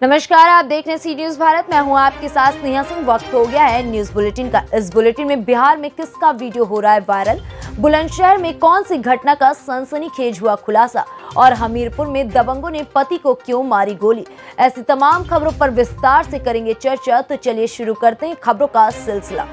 नमस्कार, आप देख रहे हैं सी न्यूज भारत। मैं हूं आपके साथ स्नेहा सिंह। वक्त हो गया है न्यूज बुलेटिन का। इस बुलेटिन में बिहार में किसका वीडियो हो रहा है वायरल, बुलंदशहर में कौन सी घटना का सनसनीखेज हुआ खुलासा और हमीरपुर में दबंगों ने पति को क्यों मारी गोली, ऐसी तमाम खबरों पर विस्तार से करेंगे चर्चा। तो चलिए शुरू करते हैं खबरों का सिलसिला।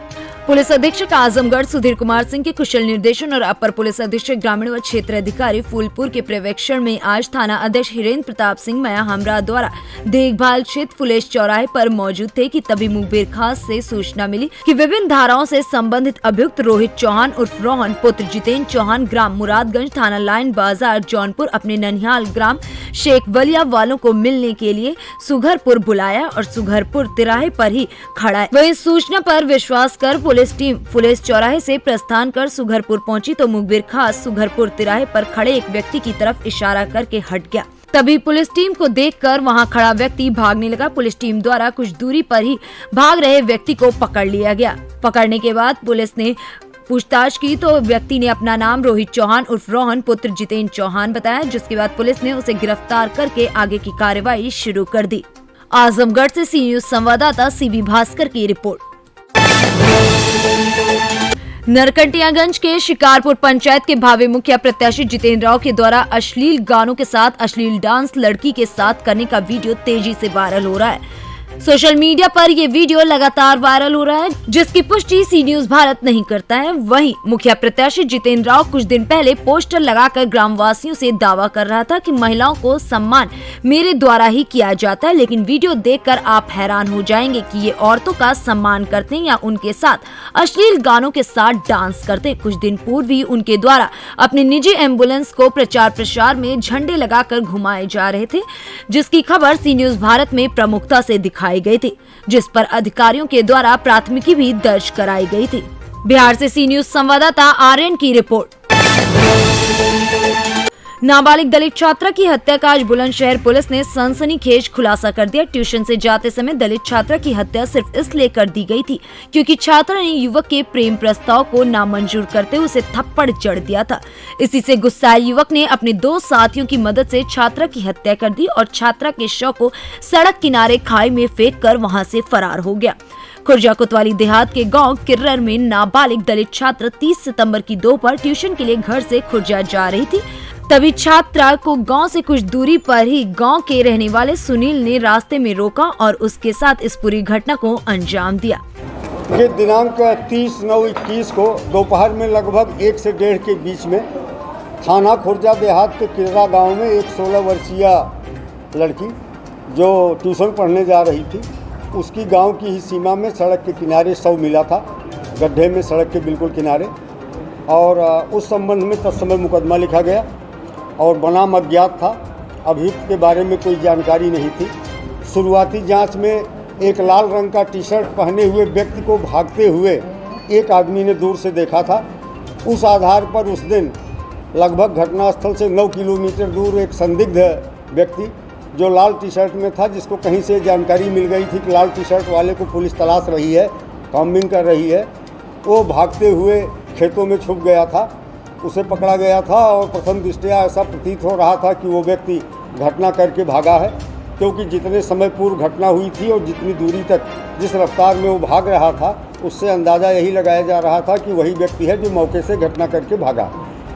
पुलिस अधीक्षक आजमगढ़ सुधीर कुमार सिंह के कुशल निर्देशन और अपर पुलिस अधीक्षक ग्रामीण व क्षेत्र अधिकारी फूलपुर के पर्यवेक्षण में आज थाना अध्यक्ष हिरेंद्र प्रताप सिंह मया हमरा द्वारा देखभाल क्षेत्र फुलेश चौराहे पर मौजूद थे कि तभी मुखबिर खास से सूचना मिली कि विभिन्न धाराओं से संबंधित अभियुक्त रोहित चौहान उर्फ रोहन पुत्र जितेंद्र चौहान ग्राम मुरादगंज थाना लाइन बाजार जौनपुर अपने ननिहाल ग्राम शेख वलिया वालों को मिलने के लिए सुघरपुर बुलाया और सुघरपुर तिराहे पर ही खड़ा है। वही सूचना पर विश्वास कर पुलिस टीम फुलेश चौराहे से प्रस्थान कर सुघरपुर पहुंची तो मुखबिर खास सुघरपुर तिराहे पर खड़े एक व्यक्ति की तरफ इशारा करके हट गया। तभी पुलिस टीम को देखकर वहां खड़ा व्यक्ति भागने लगा। पुलिस टीम द्वारा कुछ दूरी पर ही भाग रहे व्यक्ति को पकड़ लिया गया। पकड़ने के बाद पुलिस ने पूछताछ की तो व्यक्ति ने अपना नाम रोहित चौहान उर्फ रोहन पुत्र जितेंद्र चौहान बताया, जिसके बाद पुलिस ने उसे गिरफ्तार करके आगे की कार्रवाई शुरू कर दी। आजमगढ़ से सी न्यूज संवाददाता सीबी भास्कर की रिपोर्ट। नरकटियागंज के शिकारपुर पंचायत के भावी मुखिया प्रत्याशी जितेंद्र राव के द्वारा अश्लील गानों के साथ अश्लील डांस लड़की के साथ करने का वीडियो तेजी से वायरल हो रहा है। सोशल मीडिया पर ये वीडियो लगातार वायरल हो रहा है, जिसकी पुष्टि सी न्यूज भारत नहीं करता है। वहीं मुखिया प्रत्याशी जितेंद्र राव कुछ दिन पहले पोस्टर लगाकर ग्रामवासियों से दावा कर रहा था कि महिलाओं को सम्मान मेरे द्वारा ही किया जाता है, लेकिन वीडियो देखकर आप हैरान हो जाएंगे कि ये औरतों का सम्मान करते हैं या उनके साथ अश्लील गानों के साथ डांस करते। कुछ दिन पूर्व ही उनके द्वारा अपनी निजी एम्बुलेंस को प्रचार प्रसार में झंडे लगाकर घुमाए जा रहे थे, जिसकी खबर सी न्यूज भारत में प्रमुखता से दिखाई गई थी, जिस पर अधिकारियों के द्वारा प्राथमिकी भी दर्ज कराई गई थी। बिहार से सी न्यूज संवाददाता आर्यन की रिपोर्ट। नाबालिग दलित छात्रा की हत्या का आज बुलंदशहर पुलिस ने सनसनीखेज खुलासा कर दिया। ट्यूशन से जाते समय दलित छात्रा की हत्या सिर्फ इसलिए कर दी गई थी क्योंकि छात्रा ने युवक के प्रेम प्रस्ताव को नामंजूर करते हुए उसे थप्पड़ जड़ दिया था। इसी से गुस्साए युवक ने अपने दो साथियों की मदद से छात्रा की हत्या कर दी और छात्रा के शव को सड़क किनारे खाई में फेंक कर वहाँ से फरार हो गया। खुर्जा कोतवाली देहात के गांव किर्रर में नाबालिग दलित छात्रा 30 सितंबर की दोपहर ट्यूशन के लिए घर से खुर्जा जा रही थी। तभी छात्रा को गांव से कुछ दूरी पर ही गांव के रहने वाले सुनील ने रास्ते में रोका और उसके साथ इस पूरी घटना को अंजाम दिया। ये दिनांक 30/9/21 को दोपहर में लगभग 1 से 1:30 के बीच में थाना खुर्जा देहात के किर्रा गांव में एक 16 वर्षीय लड़की जो ट्यूशन पढ़ने जा रही थी, उसकी गांव की ही सीमा में सड़क के किनारे शव मिला था, गड्ढे में सड़क के बिल्कुल किनारे। और उस संबंध में तत्समय मुकदमा लिखा गया और बनाम अज्ञात था। अभियुक्त के बारे में कोई जानकारी नहीं थी। शुरुआती जांच में एक लाल रंग का टी शर्ट पहने हुए व्यक्ति को भागते हुए एक आदमी ने दूर से देखा था। उस आधार पर उस दिन लगभग घटनास्थल से 9 किलोमीटर दूर एक संदिग्ध व्यक्ति जो लाल टी शर्ट में था, जिसको कहीं से जानकारी मिल गई थी कि लाल टी शर्ट वाले को पुलिस तलाश रही है, कॉम्बिंग कर रही है, वो भागते हुए खेतों में छुप गया था। उसे पकड़ा गया था और प्रथम दृष्टया ऐसा प्रतीत हो रहा था कि वो व्यक्ति घटना करके भागा है, क्योंकि जितने समय पूर्व घटना हुई थी और जितनी दूरी तक जिस रफ्तार में वो भाग रहा था, उससे अंदाज़ा यही लगाया जा रहा था कि वही व्यक्ति है जो मौके से घटना करके भागा।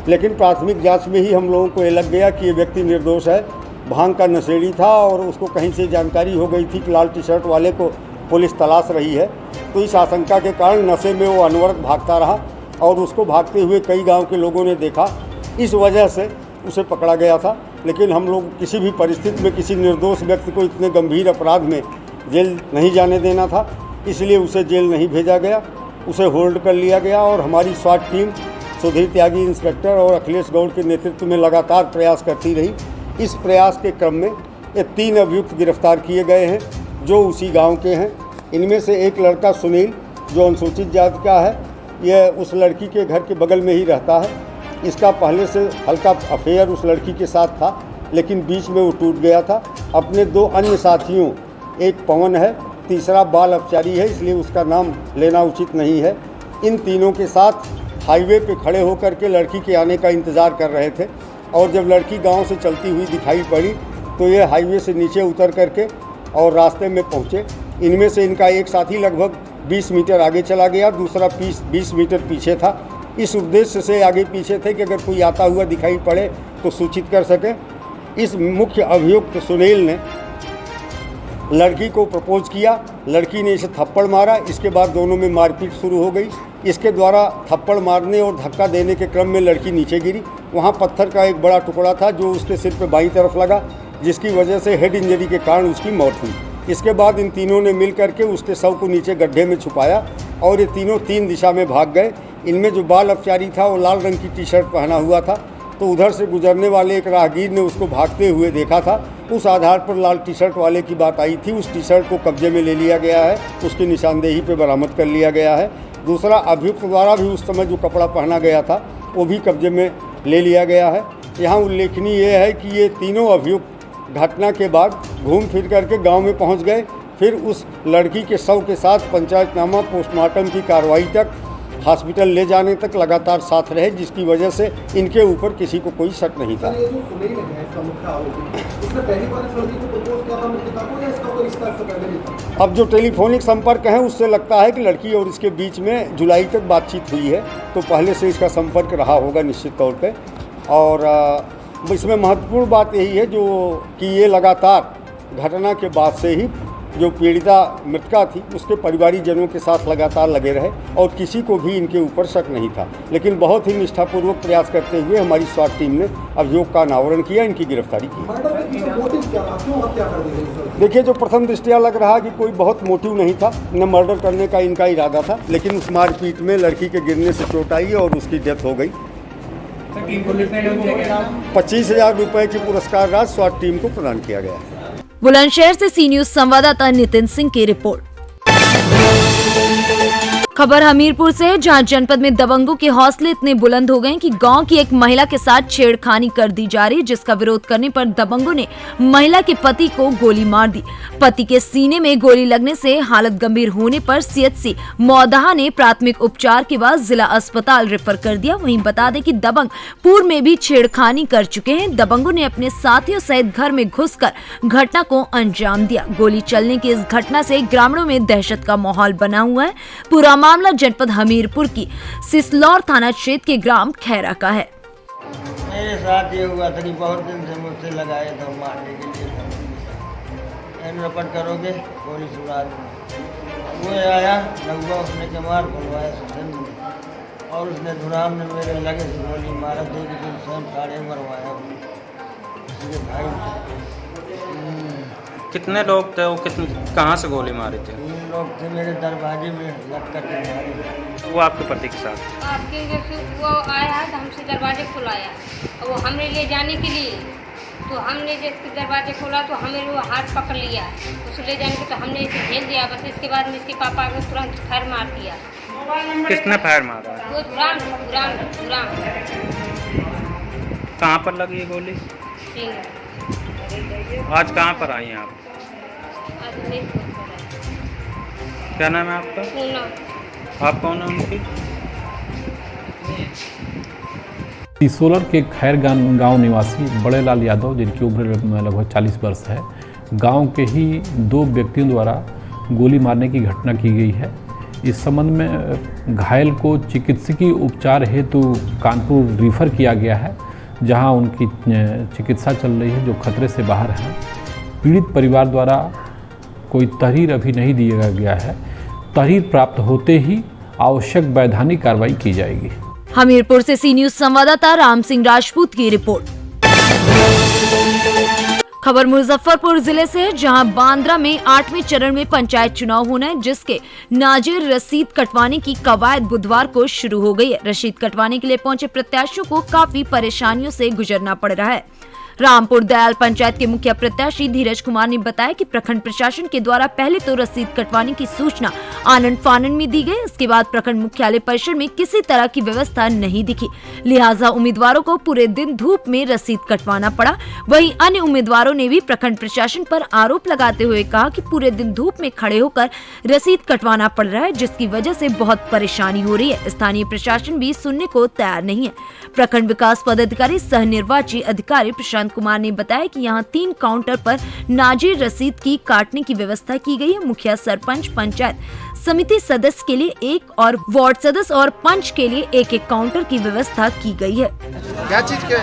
लेकिन प्राथमिक जांच में ही हम लोगों को ये लग गया कि ये व्यक्ति निर्दोष है, भांग का नशेड़ी था और उसको कहीं से जानकारी हो गई थी कि लाल टी शर्ट वाले को पुलिस तलाश रही है। तो इस आशंका के कारण नशे में वो अनवरत भागता रहा और उसको भागते हुए कई गांव के लोगों ने देखा, इस वजह से उसे पकड़ा गया था। लेकिन हम लोग किसी भी परिस्थिति में किसी निर्दोष व्यक्ति को इतने गंभीर अपराध में जेल नहीं जाने देना था, इसलिए उसे जेल नहीं भेजा गया, उसे होल्ड कर लिया गया। और हमारी स्वाट टीम सुधीर त्यागी इंस्पेक्टर और अखिलेश गौड़ के नेतृत्व में लगातार प्रयास करती रही। इस प्रयास के क्रम में ये 3 अभियुक्त गिरफ्तार किए गए हैं जो उसी गाँव के हैं। इनमें से एक लड़का सुनील जो अनुसूचित जाति का है, यह उस लड़की के घर के बगल में ही रहता है। इसका पहले से हल्का अफेयर उस लड़की के साथ था, लेकिन बीच में वो टूट गया था। अपने 2 अन्य साथियों, एक पवन है, तीसरा बाल अपचारी है, इसलिए उसका नाम लेना उचित नहीं है। इन तीनों के साथ हाईवे पे खड़े होकर के लड़की के आने का इंतज़ार कर रहे थे और जब लड़की गांव से चलती हुई दिखाई पड़ी तो ये हाईवे से नीचे उतर करके और रास्ते में पहुँचे। इनमें से इनका एक साथी लगभग 20 मीटर आगे चला गया, दूसरा 20 मीटर पीछे था। इस उद्देश्य से आगे पीछे थे कि अगर कोई आता हुआ दिखाई पड़े तो सूचित कर सके। इस मुख्य अभियुक्त सुनील ने लड़की को प्रपोज किया, लड़की ने इसे थप्पड़ मारा। इसके बाद दोनों में मारपीट शुरू हो गई। इसके द्वारा थप्पड़ मारने और धक्का देने के क्रम में लड़की नीचे गिरी। वहाँ पत्थर का एक बड़ा टुकड़ा था जो उसके सिर पर बाईं तरफ लगा, जिसकी वजह से हेड इंजरी के कारण उसकी मौत हुई। इसके बाद इन तीनों ने मिल करके उसके शव को नीचे गड्ढे में छुपाया और ये तीनों 3 दिशा में भाग गए। इनमें जो बाल अपचारी था वो लाल रंग की टी-शर्ट पहना हुआ था, तो उधर से गुजरने वाले एक राहगीर ने उसको भागते हुए देखा था। उस आधार पर लाल टी-शर्ट वाले की बात आई थी। उस टी-शर्ट को कब्जे में ले लिया गया है, उसकी निशानदेही पे बरामद कर लिया गया है। दूसरा, अभियुक्त द्वारा भी उस समय जो कपड़ा पहना गया था वो भी कब्जे में ले लिया गया है। यहाँ उल्लेखनीय ये है कि ये तीनों अभियुक्त घटना के बाद घूम फिर करके गांव में पहुंच गए। फिर उस लड़की के शव के साथ पंचायतनामा, पोस्टमार्टम की कार्रवाई तक, हॉस्पिटल ले जाने तक लगातार साथ रहे, जिसकी वजह से इनके ऊपर किसी को कोई शक नहीं था। ये जो सुनील है इसका मुख्य आरोपी, इसने पहली बार इस लड़की को प्रपोज किया था अपने पिता को या इसका कोई रिश्ता इससे पहले भी था? अब जो टेलीफोनिक संपर्क है उससे लगता है कि लड़की और इसके बीच में जुलाई तक बातचीत हुई है, तो पहले से इसका संपर्क रहा होगा निश्चित तौर पे। और इसमें महत्वपूर्ण बात यही है जो कि ये लगातार घटना के बाद से ही जो पीड़िता मृतका थी उसके परिवारीजनों के साथ लगातार लगे रहे और किसी को भी इनके ऊपर शक नहीं था। लेकिन बहुत ही निष्ठापूर्वक प्रयास करते हुए हमारी स्वास्थ्य टीम ने अभियोग का अनावरण किया, इनकी गिरफ्तारी की। मर्डर के पीछे मोटिव क्या था, क्यों हत्या कर दी गई? देखिए, जो प्रथम दृष्टया लग रहा कि कोई बहुत मोटिव नहीं था, न मर्डर करने का इनका इरादा था, लेकिन उस मारपीट में लड़की के गिरने से चोट आई और उसकी डेथ हो गई। 25,000 रुपये की पुरस्कार राशि स्वास्थ्य टीम को प्रदान किया गया है। बुलंदशहर से सी न्यूज संवाददाता नितिन सिंह की रिपोर्ट। खबर हमीरपुर से है, जहां जनपद में दबंगों के हौसले इतने बुलंद हो गए कि गांव की एक महिला के साथ छेड़खानी कर दी जा रही, जिसका विरोध करने पर दबंगों ने महिला के पति को गोली मार दी। पति के सीने में गोली लगने से हालत गंभीर होने पर सीएचसी मौदाहा ने प्राथमिक उपचार के बाद जिला अस्पताल रेफर कर दिया। वहीं बता दें कि दबंग पूर्व में भी छेड़खानी कर चुके हैं। दबंगों ने अपने साथियों सहित घर में घुसकर घटना को अंजाम दिया। गोली चलने की इस घटना से ग्रामीणों में दहशत का माहौल बना हुआ है। पूरा मामला जनपद हमीरपुर की सिसलौर थाना क्षेत्र के ग्राम खैरा का है। मेरे साथ ये हुआ था कि बहुत दिन से मुझसे लगाए थे मारने के लिए, रपट करोगे गोली सुना दूँगा। वो आया लगभग, उसने के मार खुलवाया सिंध में, और उसने धुराम ने मेरे लगे से गोली मारा, 2 दिन साढ़े मरवाया उसके भाई। कितने लोग थे वो, कहाँ से गोली मारे थे? 3 लोग थे मेरे दरवाजे में लटक के मारे। वो आपके पति के साथ? आपके जैसे वो आया है तो हमसे दरवाजे खुलाया, और वो हमने ले जाने के लिए, तो हमने जैसे दरवाजे खोला तो हमें वो हाथ पकड़ लिया, उसे ले जाने के तो हमने इसे झेल दिया। बस इसके बाद में इसके पापा ने तुरंत फायर मार दिया। किसने फायर मारा? वो धुराम कहाँ पर लगी ये गोली? सिंह। आज कहाँ पर आई हैं आप? आज नहीं क्या नाम है आपका? पूनम। आप कौन है उनकी? सिसोलर के खैर गांव निवासी बड़े लाल यादव, जिनकी उम्र लगभग 40 वर्ष है, गांव के ही 2 व्यक्तियों द्वारा गोली मारने की घटना की गई है। इस संबंध में घायल को चिकित्सकीय उपचार हेतु कानपुर रेफर किया गया है, जहां उनकी चिकित्सा चल रही है, जो खतरे से बाहर है। पीड़ित परिवार द्वारा कोई तहरीर अभी नहीं दिया गया है। तहरीर प्राप्त होते ही आवश्यक वैधानिक कार्रवाई की जाएगी। हमीरपुर से सी न्यूज संवाददाता राम सिंह राजपूत की रिपोर्ट। खबर मुजफ्फरपुर जिले से, जहां बांद्रा में 8वें चरण में पंचायत चुनाव होना है, जिसके नाजिर रसीद कटवाने की कवायद बुधवार को शुरू हो गई है। रसीद कटवाने के लिए पहुंचे प्रत्याशियों को काफी परेशानियों से गुजरना पड़ रहा है। रामपुर दयाल पंचायत के मुखिया प्रत्याशी धीरज कुमार ने बताया कि प्रखंड प्रशासन के द्वारा पहले तो रसीद कटवाने की सूचना आनन फानन में दी गई। इसके बाद प्रखंड मुख्यालय परिसर में किसी तरह की व्यवस्था नहीं दिखी, लिहाजा उम्मीदवारों को पूरे दिन धूप में रसीद कटवाना पड़ा। वहीं अन्य उम्मीदवारों ने भी प्रखंड प्रशासन पर आरोप लगाते हुए कहा कि पूरे दिन धूप में खड़े होकर रसीद कटवाना पड़ रहा है, जिसकी वजह से बहुत परेशानी हो रही है। स्थानीय प्रशासन भी सुनने को तैयार नहीं है। प्रखंड विकास पदाधिकारी सह निर्वाची अधिकारी प्रशांत प्रशांत कुमार ने बताया कि यहां 3 काउंटर पर नाजिर रसीद की काटने की व्यवस्था की गई है। मुखिया, सरपंच, पंचायत समिति सदस्य के लिए 1 और वार्ड सदस्य और पंच के लिए 1-1 काउंटर की व्यवस्था की गई है। क्या चीज के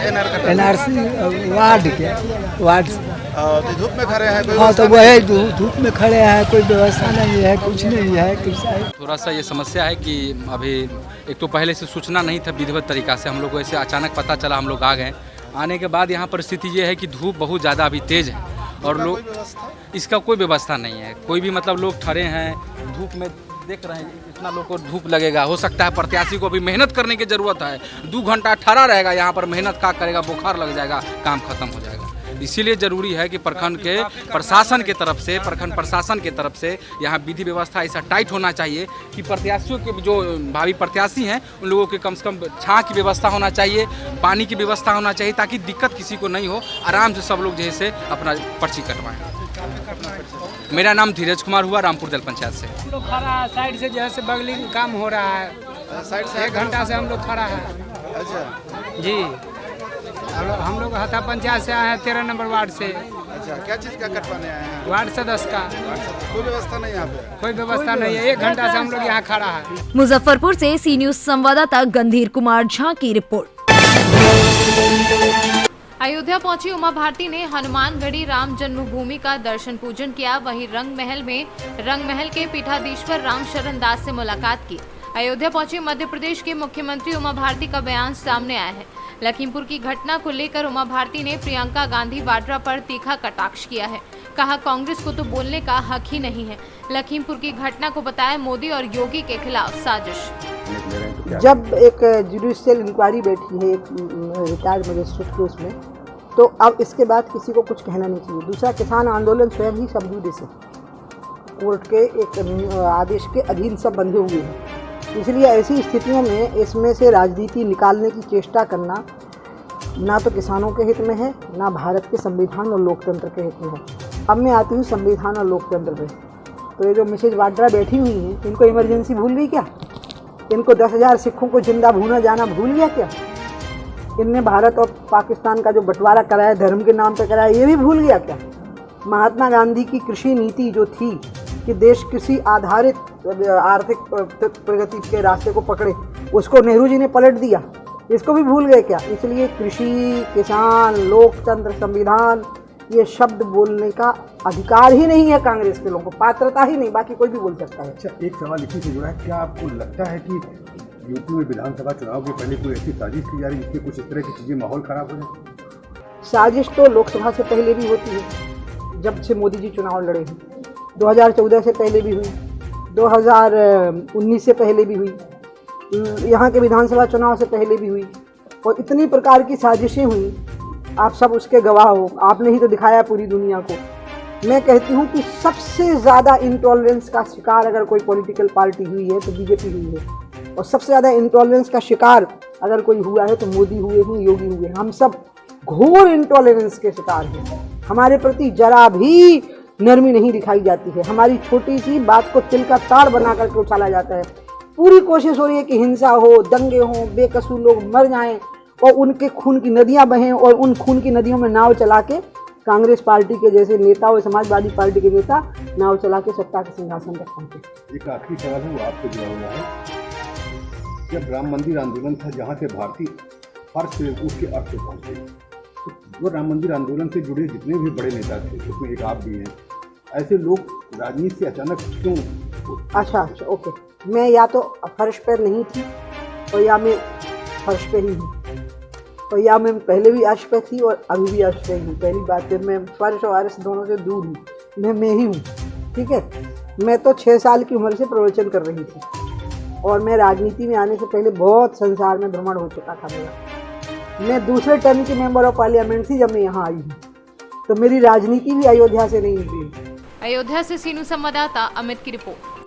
एनआरसी वार्ड के वार्ड तो धूप में खड़े हैं? हाँ, तो वही धूप में खड़े हैं, कोई व्यवस्था नहीं है, कुछ नहीं है। थोड़ा सा ये समस्या है कि अभी एक तो पहले से सूचना नहीं था विधिवत तरीका से, हम लोग को ऐसे अचानक पता चला, हम लोग आ गए। आने के बाद यहाँ पर स्थिति ये है कि धूप बहुत ज़्यादा अभी तेज़ है और लोग इसका कोई व्यवस्था नहीं है। कोई भी मतलब लोग खड़े हैं धूप में, देख रहे हैं इतना लोग को धूप लगेगा। हो सकता है प्रत्याशी को अभी मेहनत करने की ज़रूरत है, 2 घंटा ठहरा रहेगा यहाँ पर, मेहनत क्या करेगा, बुखार लग जाएगा, काम खत्म हो जाएगा। इसीलिए ज़रूरी है कि प्रखंड के प्रशासन के तरफ से, प्रखंड प्रशासन के तरफ से यहाँ विधि व्यवस्था ऐसा टाइट होना चाहिए कि प्रत्याशियों के जो भावी प्रत्याशी हैं उन लोगों के कम से कम छाँ की व्यवस्था होना चाहिए, पानी की व्यवस्था होना चाहिए, ताकि दिक्कत किसी को नहीं हो, आराम से सब लोग जैसे अपना पर्ची कटवाएं। मेरा नाम धीरज कुमार हुआ, रामपुर दल पंचायत से। हम लोग खड़ा है साइड से, जैसे बगली में काम हो रहा है, साइड से 1 घंटा से हम लोग खड़ा है। अच्छा जी, हम लोग हथा पंचायत से आए हैं, 13 नंबर वार्ड से। अच्छा, क्या चीज का कटवाने आए हैं? वार्ड सदस्य का। कोई व्यवस्था नहीं यहाँ पे? कोई व्यवस्था नहीं है, 1 घंटा से हम लोग यहाँ खड़ा है। मुजफ्फरपुर से सी न्यूज संवाददाता गंधीर कुमार झा की रिपोर्ट। अयोध्या पहुंची उमा भारती ने हनुमानगढ़ी राम जन्मभूमि का दर्शन पूजन किया। वहीं रंग महल के पीठाधीश्वर राम शरण दास से मुलाकात की। अयोध्या पहुंची मध्य प्रदेश के मुख्यमंत्री उमा भारती का बयान सामने आया है। लखीमपुर की घटना को लेकर उमा भारती ने प्रियंका गांधी वाड्रा पर तीखा कटाक्ष किया है। कहा, कांग्रेस को तो बोलने का हक ही नहीं है। लखीमपुर की घटना को बताया मोदी और योगी के खिलाफ साजिश। जब एक जुडिशियल इंक्वायरी बैठी है एक रिटायर्ड मजिस्ट्रेट के उसमें, तो अब इसके बाद किसी को कुछ कहना नहीं चाहिए। दूसरा, किसान आंदोलन स्वयं ही सब जुडिस है, कोर्ट के एक आदेश के अधीन सब बंधे हुए हैं। इसलिए ऐसी स्थितियों में इसमें से राजनीति निकालने की चेष्टा करना ना तो किसानों के हित में है, ना भारत के संविधान और लोकतंत्र के हित में है। अब मैं आती हूँ संविधान और लोकतंत्र पे। तो ये जो मिसेज वाड्रा बैठी हुई हैं, इनको इमरजेंसी भूल गई क्या? इनको 10,000 सिखों को जिंदा भूना जाना भूल गया क्या? इनने भारत और पाकिस्तान का जो बंटवारा कराया, धर्म के नाम पर कराया, ये भी भूल गया क्या? महात्मा गांधी की कृषि नीति जो थी कि देश कृषि आधारित आर्थिक प्रगति के रास्ते को पकड़े, उसको नेहरू जी ने पलट दिया, इसको भी भूल गए क्या? इसलिए कृषि, किसान, लोकतंत्र, संविधान, ये शब्द बोलने का अधिकार ही नहीं है कांग्रेस के लोगों को, पात्रता ही नहीं, बाकी कोई भी बोल सकता है। अच्छा, एक सवाल इसी से जुड़ा है, क्या आपको लगता है कि यूपी में विधानसभा चुनाव के पहले कोई ऐसी साजिश की जा रही है जिससे कुछ इस तरह की चीज़ें माहौल खराब हो जाए? साजिश तो लोकसभा से पहले भी होती है, जब से मोदी जी चुनाव लड़े हैं। 2014 से पहले भी हुई, 2019 से पहले भी हुई, यहाँ के विधानसभा चुनाव से पहले भी हुई, और इतनी प्रकार की साजिशें हुई, आप सब उसके गवाह हो। आपने ही तो दिखाया पूरी दुनिया को। मैं कहती हूँ कि सबसे ज़्यादा इंटॉलरेंस का शिकार अगर कोई पॉलिटिकल पार्टी हुई है तो बीजेपी हुई है, और सबसे ज़्यादा इंटॉलरेंस का शिकार अगर कोई हुआ है तो मोदी हुए हैं, योगी हुए हैं। हम सब घोर इंटॉलरेंस के शिकार हैं। हमारे प्रति जरा भी नरमी नहीं दिखाई जाती है। हमारी छोटी सी बात को तिल का ताड़ बना करके उछाला जाता है। पूरी कोशिश हो रही है कि हिंसा हो, दंगे हों, बेकसूर लोग मर जाएं और उनके खून की नदियां बहें, और उन खून की नदियों में नाव चला के कांग्रेस पार्टी के जैसे नेता और समाजवादी पार्टी के नेता नाव चला के सत्ता के सिंहासन तक पहुंचे। एक आखिरी सवाल है, वो आपसे जुड़ा हुआ है। जब राम मंदिर आंदोलन था, जहाँ से भारतीय फर्श से उसके अर्थ पहुँचे, तो वो राम मंदिर आंदोलन से जुड़े जितने भी बड़े नेता थे, उसमें एक आप भी हैं, ऐसे लोग राजनीति से अचानक क्यों? अच्छा, ओके। मैं या तो फर्श पर नहीं थी, और या मैं फर्श पे ही हूँ, और या मैं पहले भी अर्श पे थी और अभी भी अर्श पे ही हूँ। पहली बात है, मैं फर्श और अर्श दोनों से दूर हूँ, मैं ही हूँ, ठीक है। मैं तो 6 साल की उम्र से प्रवचन कर रही थी, और मैं राजनीति में आने से पहले बहुत संसार में भ्रमण हो चुका था मेरा। मैं दूसरे टर्म की मेंबर ऑफ पार्लियामेंट थी जब मैं यहाँ आई हूँ, तो मेरी राजनीति भी अयोध्या से नहीं हुई। अयोध्या से सीनू संवाददाता अमित की रिपोर्ट।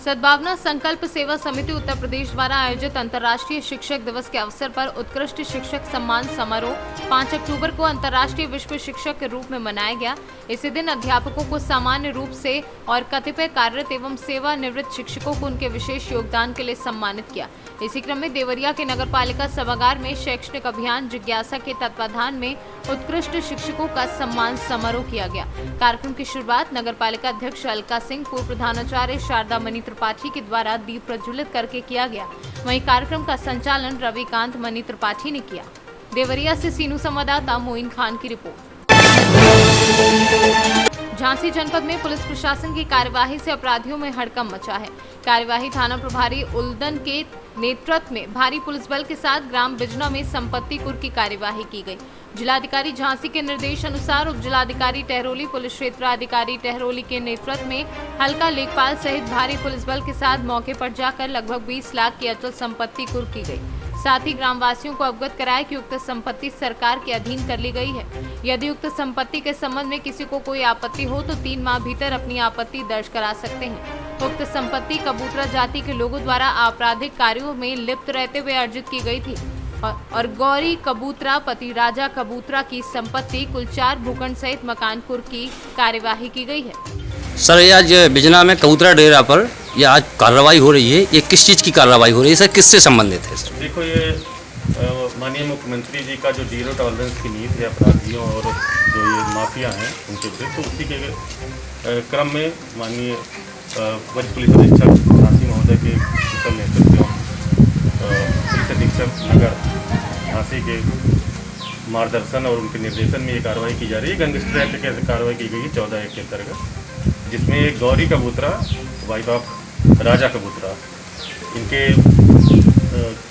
सद्भावना संकल्प सेवा समिति उत्तर प्रदेश द्वारा आयोजित अंतर्राष्ट्रीय शिक्षक दिवस के अवसर पर उत्कृष्ट शिक्षक सम्मान समारोह 5 अक्टूबर को अंतर्राष्ट्रीय विश्व शिक्षक के रूप में मनाया गया। इसी दिन अध्यापकों को सामान्य रूप से और कतिपय कार्यरत एवं सेवानिवृत्त शिक्षकों को उनके विशेष योगदान के लिए सम्मानित किया। इसी क्रम में देवरिया के नगर पालिका सभागार में शैक्षणिक अभियान जिज्ञासा के तत्वाधान में उत्कृष्ट शिक्षकों का सम्मान समारोह किया गया। कार्यक्रम की शुरुआत नगर पालिका अध्यक्ष अलका सिंह, पूर्व प्रधानाचार्य शारदा मणि त्रिपाठी के द्वारा दीप प्रज्वलित करके किया गया। वहीं कार्यक्रम का संचालन रविकांत मणि त्रिपाठी ने किया। देवरिया से सीनू संवाददाता मोइन खान की रिपोर्ट। झांसी जनपद में पुलिस प्रशासन की कार्यवाही से अपराधियों में हड़कंप मचा है। कार्यवाही थाना प्रभारी उल्दन के नेतृत्व में भारी पुलिस बल के साथ ग्राम बिजना में संपत्ति कुर्क की कार्यवाही की गई। जिलाधिकारी झांसी के निर्देश अनुसार उप जिलाधिकारी टहरोली, पुलिस क्षेत्राधिकारी टहरोली के नेतृत्व में हल्का लेखपाल सहित भारी पुलिस बल के साथ मौके पर जाकर लगभग 20 लाख की अचल संपत्ति कुर्क की गई। साथ ही ग्रामवासियों को अवगत कराया कि उक्त संपत्ति सरकार के अधीन कर ली गई है। यदि उक्त संपत्ति के संबंध में किसी को कोई आपत्ति हो तो 3 माह भीतर अपनी आपत्ति दर्ज करा सकते हैं। उक्त संपत्ति कबूतरा जाति के लोगों द्वारा आपराधिक कार्यों में लिप्त रहते हुए अर्जित की गई थी और गौरी कबूतरा पति राजा कबूतरा की संपत्ति कुल 4 भूखंड सहित मकान कुर्क की कार्यवाही की गई है। सर, ये आज बिजना में कबूतरा डेरा पर ये आज कार्रवाई हो रही है, ये किस चीज़ की कार्रवाई हो रही है सर, किससे संबंधित है सर? देखो, ये माननीय मुख्यमंत्री जी का जो जीरो टॉलरेंस की नीति है अपराधियों और जो ये माफिया हैं उनके विरुद्ध, तो उसी के क्रम में माननीय वरिष्ठ पुलिस अधीक्षक झांसी महोदय के कुशल नेतृत्व पुलिस अधीक्षक नगर झांसी के मार्गदर्शन और उनके निर्देशन में ये कार्रवाई की जा रही है। गैंगस्टर एक्ट के कार्रवाई की गई है 14 के अंतर्गत, जिसमें एक गौरी कबूतरा वाइफ ऑफ राजा कबूतरा, इनके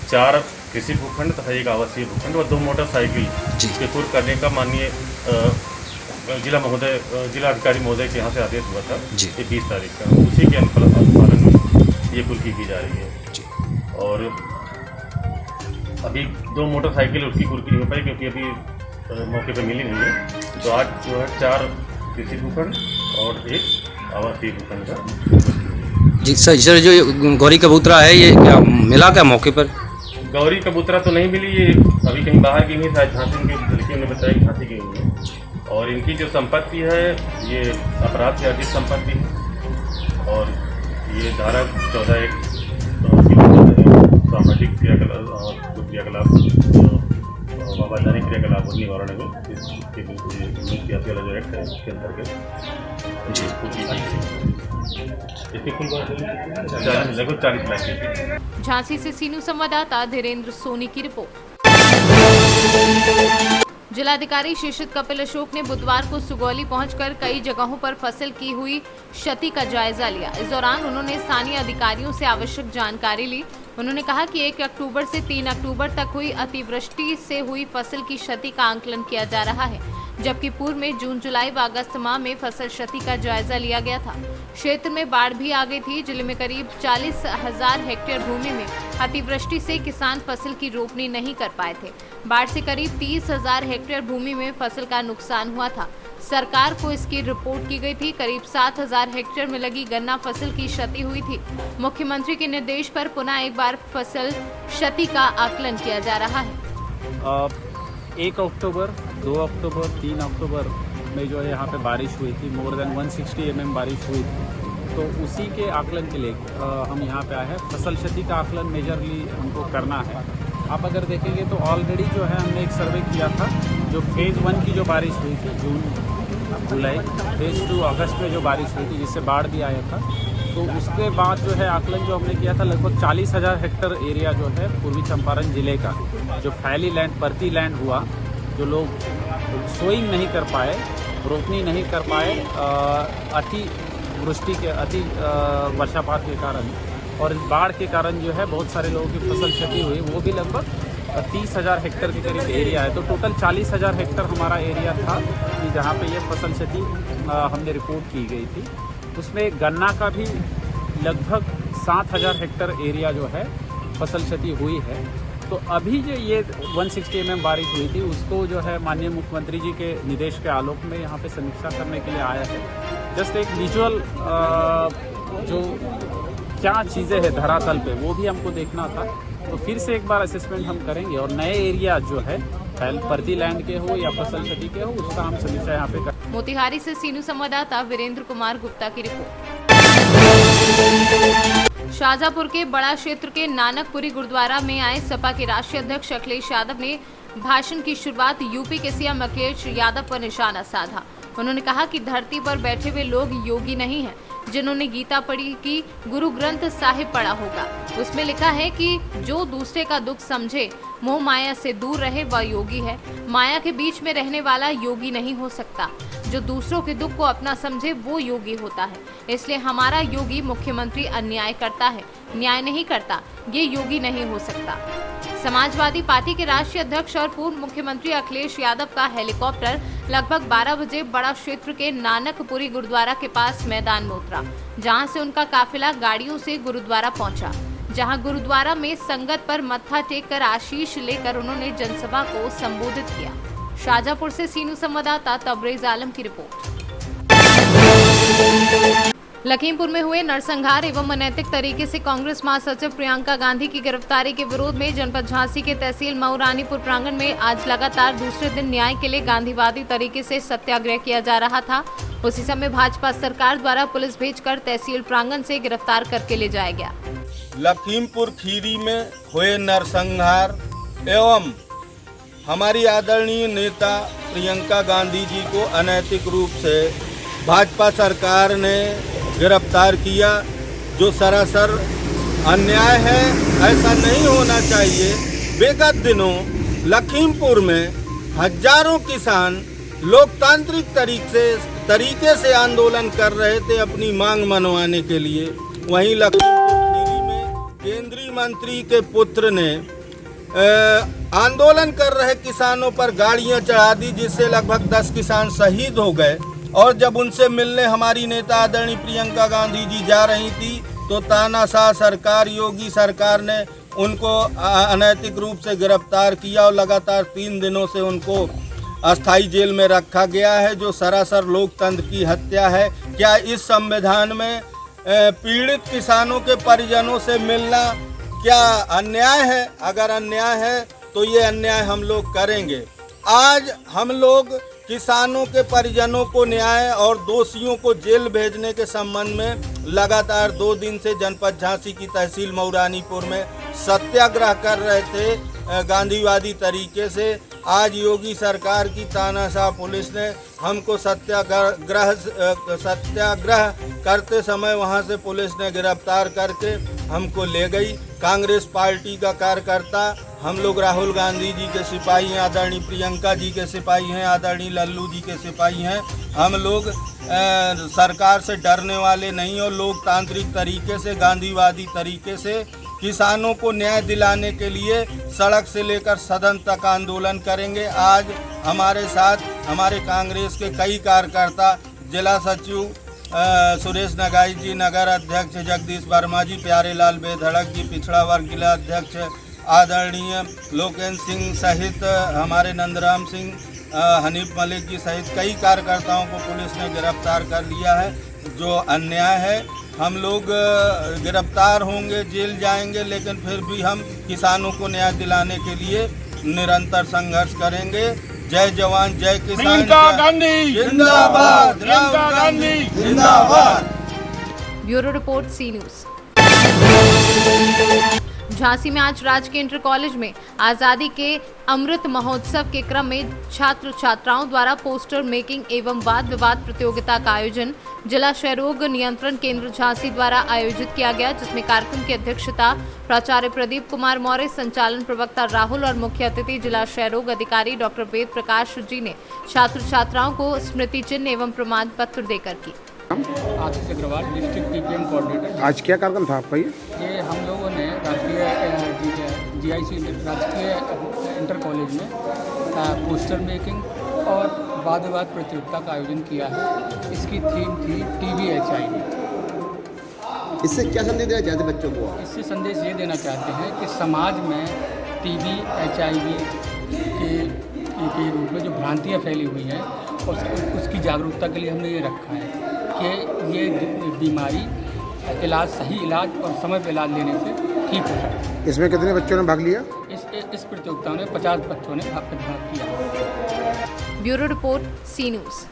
4 कृषि भूखंड तथा 1 आवासीय भूखंड और 2 मोटरसाइकिल के कुर्क करने का माननीय जिलाधिकारी महोदय के यहाँ से आदेश हुआ था ये 20 तारीख का। उसी के अनुपालन में ये कुर्की की जा रही है। और अभी 2 मोटरसाइकिल उसकी कुर्की नहीं हो पाई क्योंकि अभी मौके पर मिली नहीं है। तो आज जो है 4 कृषि भूखंड और 1 आवासीय भूखंड का। जी सर, जो गौरी कबूतरा है ये क्या मिला क्या मौके पर? गौरी कबूतरा तो नहीं मिली, ये अभी कहीं बाहर की हुई, शायद झांसी उनकी लड़कियों ने बताया कि झांसी की हुई है। और इनकी जो संपत्ति है ये अपराध से अर्जित संपत्ति है और ये धारा 14(1) सामाजिक क्रियाकलाप अवैधानिक क्रियाकलाप और निवारण में जो एक्ट है उसके अंतर्गत लगभग 40 लाख की। झांसी से सीनू संवाददाता धीरेन्द्र सोनी की रिपोर्ट। जिलाधिकारी शीर्षित कपिल अशोक ने बुधवार को सुगौली पहुंचकर कई जगहों पर फसल की हुई क्षति का जायजा लिया। इस दौरान उन्होंने स्थानीय अधिकारियों से आवश्यक जानकारी ली। उन्होंने कहा कि 1 अक्टूबर से 3 अक्टूबर तक हुई अतिवृष्टि से हुई फसल की क्षति का आंकलन किया जा रहा है, जबकि पूर्व में जून, जुलाई व अगस्त माह में फसल क्षति का जायजा लिया गया था। क्षेत्र में बाढ़ भी आ गई थी। जिले में करीब 40,000 हेक्टेयर भूमि में अतिवृष्टि से किसान फसल की रोपनी नहीं कर पाए थे। बाढ़ से करीब 30,000 हेक्टेयर भूमि में फसल का नुकसान हुआ था। सरकार को इसकी रिपोर्ट की गई थी। करीब 7,000 हेक्टेयर में लगी गन्ना फसल की क्षति हुई थी। मुख्यमंत्री के निर्देश पर पुनः एक बार फसल क्षति का आकलन किया जा रहा है। 1 अक्टूबर, 2 अक्टूबर, 3 अक्टूबर में जो है यहाँ पे बारिश हुई थी, मोर देन 160 mm बारिश हुई थी। तो उसी के आकलन के लिए हम यहाँ पे आए हैं। फसल क्षति का आकलन मेजरली हमको करना है। आप अगर देखेंगे तो ऑलरेडी जो है हमने एक सर्वे किया था, जो फेज़ 1 की जो बारिश हुई थी जून, जुलाई, फेज़ 2 अगस्त में जो बारिश हुई थी जिससे बाढ़ भी आया था, तो उसके बाद जो है आकलन जो हमने किया था लगभग 40,000 हेक्टेयर एरिया जो है पूर्वी चंपारण जिले का जो फैली लैंड, परती लैंड हुआ, जो लोग सोइंग नहीं कर पाए, रोपनी नहीं कर पाए अति वृष्टि के, अति वर्षापात के कारण और इस बाढ़ के कारण जो है बहुत सारे लोगों की फसल क्षति हुई। वो भी लगभग 30,000 हेक्टेयर के करीब एरिया है। तो टोटल 40,000 हेक्टेयर हमारा एरिया था कि जहाँ पे ये फसल क्षति हमने रिपोर्ट की गई थी। उसमें गन्ना का भी लगभग 7,000 हेक्टेयर एरिया जो है फसल क्षति हुई है। तो अभी जो ये 160 mm बारिश हुई थी उसको जो है माननीय मुख्यमंत्री जी के निर्देश के आलोक में यहाँ पे समीक्षा करने के लिए आया है। जस्ट एक विजुअल जो क्या चीज़ें हैं धरातल पे, वो भी हमको देखना था। तो फिर से एक बार असेसमेंट हम करेंगे और नए एरिया जो है परती लैंड के हो या फसल क्षति के हो, उसका हम समीक्षा यहाँ पे कर। मोतिहारी से सीनू संवाददाता वीरेंद्र कुमार गुप्ता की रिपोर्ट। शाहजहांपुर के बड़ा क्षेत्र के नानकपुरी गुरुद्वारा में आए सपा के राष्ट्रीय अध्यक्ष अखिलेश यादव ने भाषण की शुरुआत यूपी के सीएम अखिलेश यादव पर निशाना साधा। उन्होंने कहा कि धरती पर बैठे हुए लोग योगी नहीं हैं, जिन्होंने गीता पढ़ी कि गुरु ग्रंथ साहिब पढ़ा होगा। उसमें लिखा है कि जो दूसरे का दुख समझे, मोह माया से दूर रहे, वह योगी है। माया के बीच में रहने वाला योगी नहीं हो सकता। जो दूसरों के दुख को अपना समझे, वो योगी होता है। इसलिए हमारा योगी मुख्यमंत्री अन्याय करता है, न्याय नहीं करता, ये योगी नहीं हो सकता। समाजवादी पार्टी के राष्ट्रीय अध्यक्ष और पूर्व मुख्यमंत्री अखिलेश यादव का हेलीकॉप्टर लगभग 12 बजे बड़ा क्षेत्र के नानकपुरी गुरुद्वारा के पास मैदान में उतरा, जहां से उनका काफिला गाड़ियों से गुरुद्वारा पहुंचा, जहां गुरुद्वारा में संगत पर मत्था टेक कर आशीष लेकर उन्होंने जनसभा को संबोधित किया। शाहजहांपुर से सीनू संवाददाता तबरेज आलम की रिपोर्ट। लखीमपुर में हुए नरसंहार एवं अनैतिक तरीके से कांग्रेस महासचिव प्रियंका गांधी की गिरफ्तारी के विरोध में जनपद झांसी के तहसील मऊरानीपुर प्रांगण में आज लगातार दूसरे दिन न्याय के लिए गांधीवादी तरीके से सत्याग्रह किया जा रहा था। उसी समय भाजपा सरकार द्वारा पुलिस भेजकर तहसील प्रांगण से गिरफ्तार करके ले जाया गया। लखीमपुर खीरी में हुए नरसंहार एवं हमारी आदरणीय नेता प्रियंका गांधी जी को अनैतिक रूप से भाजपा सरकार ने गिरफ्तार किया, जो सरासर अन्याय है। ऐसा नहीं होना चाहिए। विगत दिनों लखीमपुर में हजारों किसान लोकतांत्रिक तरीके से आंदोलन कर रहे थे अपनी मांग मनवाने के लिए। वहीं लखीमपुर में केंद्रीय मंत्री के पुत्र ने आंदोलन कर रहे किसानों पर गाड़ियां चढ़ा दी, जिससे लगभग 10 किसान शहीद हो गए। और जब उनसे मिलने हमारी नेता आदरणीय प्रियंका गांधी जी जा रही थी, तो तानाशाह सरकार, योगी सरकार ने उनको अनैतिक रूप से गिरफ्तार किया और लगातार 3 दिनों से उनको अस्थायी जेल में रखा गया है, जो सरासर लोकतंत्र की हत्या है। क्या इस संविधान में पीड़ित किसानों के परिजनों से मिलना क्या अन्याय है? अगर अन्याय है तो ये अन्याय हम लोग करेंगे। आज हम लोग किसानों के परिजनों को न्याय और दोषियों को जेल भेजने के संबंध में लगातार 2 दिन से जनपद झांसी की तहसील मऊरानीपुर में सत्याग्रह कर रहे थे गांधीवादी तरीके से। आज योगी सरकार की तानाशाह पुलिस ने हमको सत्याग्रह करते समय वहां से पुलिस ने गिरफ्तार करके हमको ले गई। कांग्रेस पार्टी का कार्यकर्ता, हम लोग राहुल गांधी जी के सिपाही हैं, आदरणीय प्रियंका जी के सिपाही हैं, आदरणीय लल्लू जी के सिपाही हैं। हम लोग सरकार से डरने वाले नहीं और लोकतांत्रिक तरीके से, गांधीवादी तरीके से किसानों को न्याय दिलाने के लिए सड़क से लेकर सदन तक आंदोलन करेंगे। आज हमारे साथ हमारे कांग्रेस के कई कार्यकर्ता, जिला सचिव सुरेश नगाई जी, नगर अध्यक्ष जगदीश वर्मा जी, प्यारेलाल बेधड़क जी, पिछड़ा वर्ग जिला अध्यक्ष आदरणीय लोकेंद्र सिंह सहित हमारे नंदराम सिंह, हनीफ मलिक जी सहित कई कार्यकर्ताओं को पुलिस ने गिरफ्तार कर लिया है, जो अन्याय है। हम लोग गिरफ्तार होंगे, जेल जाएंगे, लेकिन फिर भी हम किसानों को न्याय दिलाने के लिए निरंतर संघर्ष करेंगे। जय जवान जय किसान, प्रियंका गांधी जिंदाबाद, प्रियंका गांधी जिंदाबाद। ब्यूरो रिपोर्ट, सी न्यूज़। झांसी में आज राजकीय इंटर कॉलेज में आज़ादी के अमृत महोत्सव के क्रम में छात्र छात्राओं द्वारा पोस्टर मेकिंग एवं वाद विवाद प्रतियोगिता का आयोजन जिला क्षयरोग नियंत्रण केंद्र झांसी द्वारा आयोजित किया गया, जिसमें कार्यक्रम की अध्यक्षता प्राचार्य प्रदीप कुमार मौर्य, संचालन प्रवक्ता राहुल और मुख्य अतिथि जिला क्षयरोग अधिकारी डॉक्टर वेद प्रकाश जी ने छात्र छात्राओं को स्मृति चिन्ह एवं प्रमाण पत्र देकर की। आशीष अग्रवाल, डिस्ट्रिक्ट पीपीएम कोऑर्डिनेटर। आज क्या कार्यक्रम था आपका? ये हम लोगों ने राष्ट्रीय जीआईसी राजकीय इंटर कॉलेज में पोस्टर मेकिंग और वाद विवाद प्रतियोगिता का आयोजन किया है। इसकी थीम थी टीबी HIV। इससे क्या संदेश देना चाहते बच्चों को? इससे संदेश ये देना चाहते हैं कि समाज में टीबी HIV के रूप में जो भ्रांतियाँ फैली हुई हैं, उसकी जागरूकता के लिए हमने ये रखा है कि ये बीमारी इलाज, सही इलाज और समय पर इलाज लेने से ठीक हो सकता है। इसमें कितने बच्चों ने भाग लिया? इस प्रतियोगिता में 50 बच्चों ने भाग किया। ब्यूरो रिपोर्ट, सी न्यूज़।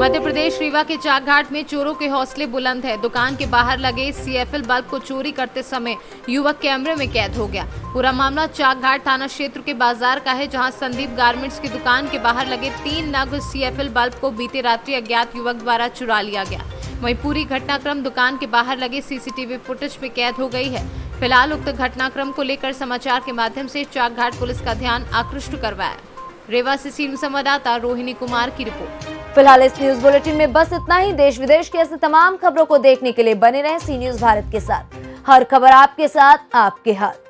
मध्य प्रदेश रीवा के चाक घाट में चोरों के हौसले बुलंद है। दुकान के बाहर लगे सीएफएल बल्ब को चोरी करते समय युवक कैमरे में कैद हो गया। पूरा मामला चाक घाट थाना क्षेत्र के बाजार का है, जहां संदीप गारमेंट्स की दुकान के बाहर लगे 3 नग सीएफएल बल्ब को बीते रात्रि अज्ञात युवक द्वारा चुरा लिया गया। वहीं पूरी घटनाक्रम दुकान के बाहर लगे सीसीटीवी फुटेज में कैद हो गई है। फिलहाल उक्त घटनाक्रम को लेकर समाचार के माध्यम से चाक घाट पुलिस का ध्यान आकृष्ट करवाया। रेवा से सी न्यूज़ संवाददाता रोहिणी कुमार की रिपोर्ट। फिलहाल इस न्यूज बुलेटिन में बस इतना ही। देश विदेश की ऐसी तमाम खबरों को देखने के लिए बने रहें सी न्यूज़ भारत के साथ। हर खबर आपके साथ, आपके हाथ।